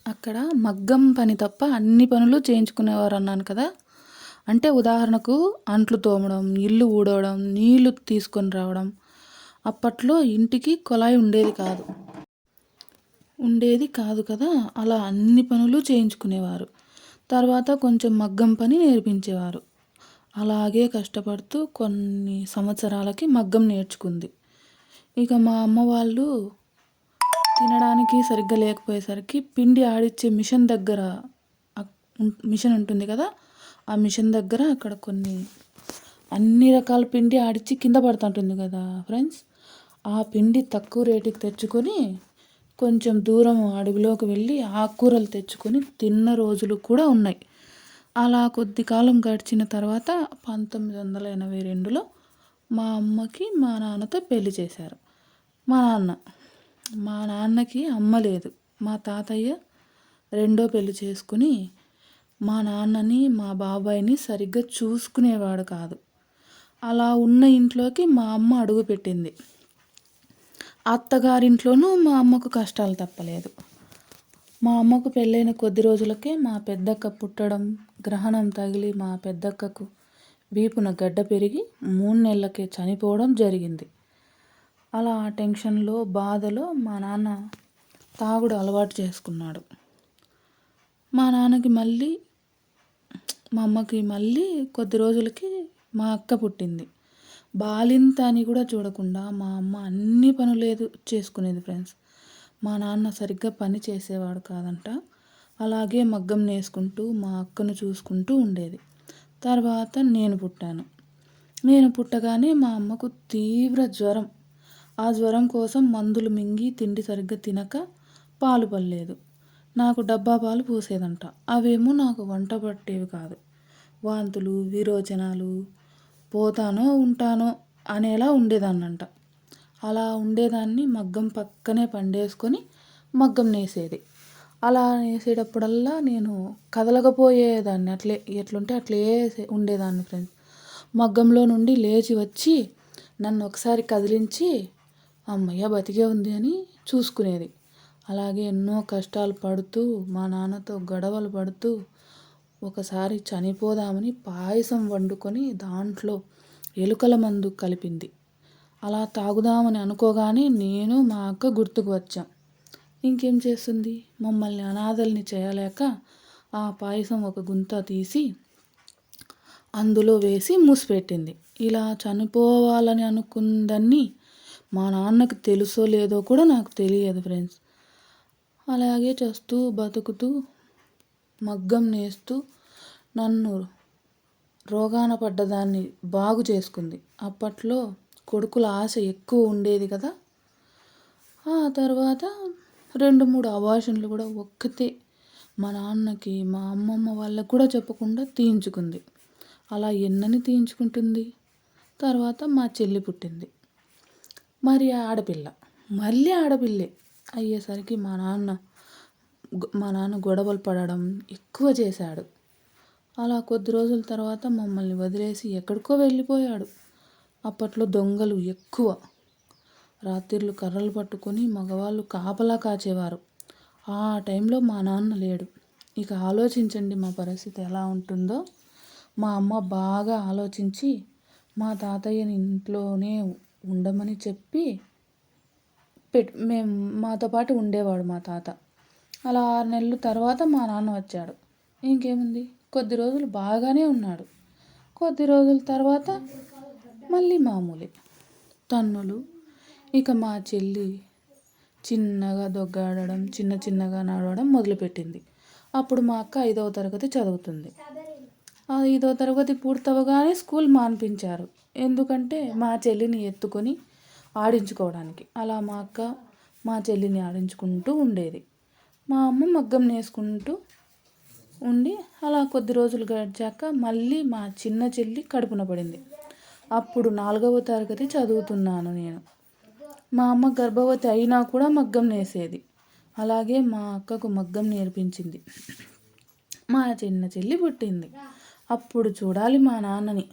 అక్కడ మగ్గం పని తప్ప అన్ని పనులు చేయించుకునేవారు అన్నాను కదా! అంటే ఉదాహరణకు అంట్లు తోమడం, ఇల్లు ఊడవడం, నీళ్లు తీసుకొని రావడం. అప్పట్లో ఇంటికి కుళాయి ఉండేది కాదు కదా! అలా అన్ని పనులు చేయించుకునేవారు. తర్వాత కొంచెం మగ్గం పని నేర్పించేవారు. అలాగే కష్టపడుతూ కొన్ని సంవత్సరాలకి మగ్గం నేర్చుకుంది. ఇక మా అమ్మ వాళ్ళు తినడానికి సరిగ్గా లేకపోయేసరికి పిండి ఆడిచ్చే మిషన్ ఉంటుంది కదా! ఆ మిషన్ దగ్గర అక్కడ అన్ని రకాల పిండి ఆడిచ్చి కింద పడుతుంటుంది కదా ఫ్రెండ్స్! ఆ పిండి తక్కువ రేటుకి తెచ్చుకొని కొంచెం దూరం అడవిలోకి వెళ్ళి ఆకుకూరలు తెచ్చుకొని తిన్న రోజులు కూడా ఉన్నాయి. అలా కొద్ది కాలం గడిచిన తర్వాత 1982లో మా అమ్మకి మా నాన్నతో పెళ్లి చేశారు. మా నాన్నకి అమ్మ లేదు. మా తాతయ్య రెండో పెళ్లి చేసుకుని మా నాన్నని, మా బాబాయిని సరిగ్గా చూసుకునేవాడు కాదు. అలా ఉన్న ఇంట్లోకి మా అమ్మ అడుగుపెట్టింది. అత్తగారింట్లోనూ మా అమ్మకు కష్టాలు తప్పలేదు. మా అమ్మకు పెళ్ళైన కొద్ది రోజులకే మా పెద్దక్క పుట్టడం, గ్రహణం తగిలి మా పెద్దక్కకు వీపున గడ్డ పెరిగి 3 నెలలకే చనిపోవడం జరిగింది. అలా ఆ టెన్షన్లో, బాధలో మా నాన్న తాగుడు అలవాటు చేసుకున్నాడు. మా అమ్మకి మళ్ళీ కొద్ది రోజులకి మా అక్క పుట్టింది. బాలింత అని కూడా చూడకుండా మా అమ్మ అన్ని పనులు చేసుకునేది ఫ్రెండ్స్. మా నాన్న సరిగ్గా పని చేసేవాడు కాదంట. అలాగే మగ్గం నేసుకుంటూ మా అక్కను చూసుకుంటూ ఉండేది. తర్వాత నేను పుట్టాను. నేను పుట్టగానే మా అమ్మకు తీవ్ర జ్వరం. ఆ జ్వరం కోసం మందులు మింగి తిండి సరిగ్గా తినక పాలు పడలేదు. నాకు డబ్బా పాలు పోసేదంట. అవేమో నాకు వంట పట్టేవి కాదు. వాంతులు, విరోచనాలు, పోతానో ఉంటానో అనేలా ఉండేదాన్నంట. అలా ఉండేదాన్ని. మగ్గం పక్కనే పండేసుకొని మగ్గం నేసేది. అలా నేసేటప్పుడల్లా నేను కదలకపోయేదాన్ని. ఎట్లుంటే అట్లే ఉండేదాన్ని ఫ్రెండ్స్. మగ్గంలో నుండి లేచి వచ్చి నన్ను ఒకసారి కదిలించి అమ్మయ్య బతికే ఉంది అని చూసుకునేది. అలాగే ఎన్నో కష్టాలు పడుతూ మా నాన్నతో గొడవలు పడుతూ ఒకసారి చనిపోదామని పాయసం వండుకొని దాంట్లో ఎలుకల మందు కలిపింది. అలా తాగుదామని అనుకోగానే నేను, మా అక్క గుర్తుకు వచ్చాం. ఇంకేం చేస్తుంది, మమ్మల్ని అనాథల్ని చేయలేక ఆ పాయసం ఒక గుంత తీసి అందులో వేసి మూసిపెట్టింది. ఇలా చనిపోవాలని అనుకుందని మా నాన్నకు తెలుసో లేదో కూడా నాకు తెలియదు ఫ్రెండ్స్. అలాగే చేస్తూ బతుకుతూ మగ్గం నేస్తూ నన్ను రోగాన పడ్డదాన్ని బాగు చేసుకుంది. అప్పట్లో కొడుకుల ఆశ ఎక్కువ ఉండేది కదా. ఆ తర్వాత 2-3 అబార్షన్లు కూడా ఒక్కతే మా నాన్నకి, మా అమ్మమ్మ వాళ్ళకు కూడా చెప్పకుండా తీయించుకుంది. అలా ఎన్నని తీయించుకుంటుంది. తర్వాత మా చెల్లి పుట్టింది. మరి మళ్ళీ ఆడపిల్లే అయ్యేసరికి మా నాన్న గొడవలు పడడం ఎక్కువ చేశాడు. అలా కొద్ది రోజుల తర్వాత మమ్మల్ని వదిలేసి ఎక్కడికో వెళ్ళిపోయాడు. అప్పట్లో దొంగలు ఎక్కువ. రాత్రిళ్ళు కర్రలు పట్టుకొని మగవాళ్ళు కాపలా కాచేవారు. ఆ టైంలో మా నాన్న లేడు. ఇక ఆలోచించండి మా పరిస్థితి ఎలా ఉంటుందో. మా అమ్మ బాగా ఆలోచించి మా తాతయ్యని ఇంట్లోనే ఉండమని చెప్పి మాతో పాటు ఉండేవాడు మా తాత. అలా 6 నెలల తర్వాత మా నాన్న వచ్చాడు. ఇంకేముంది, కొద్ది రోజులు బాగానే ఉన్నాడు. కొద్ది రోజుల తర్వాత మళ్ళీ మామూలే తన్నులు. ఇక మా చెల్లి చిన్నగా దొగ్గాడడం, చిన్నగా నడవడం మొదలుపెట్టింది. అప్పుడు మా అక్క 5వ తరగతి చదువుతుంది. ఆ 5వ తరగతి పూర్తవగానే స్కూల్ మాన్పించారు. ఎందుకంటే మా చెల్లిని ఎత్తుకొని ఆడించుకోవడానికి. అలా మా అక్క మా చెల్లిని ఆడించుకుంటూ ఉండేది. మా అమ్మ మగ్గం నేసుకుంటూ ఉండి అలా కొద్ది రోజులు గడిచాక మళ్ళీ మా చిన్న చెల్లి కడుపున పడింది. అప్పుడు 4వ తరగతి చదువుతున్నాను నేను. మా అమ్మ గర్భవతి అయినా కూడా మగ్గం నేసేది. అలాగే మా అక్కకు మగ్గం నేర్పించింది. మా చిన్న చెల్లి పుట్టింది. అప్పుడు చూడాలి మా నాన్నని.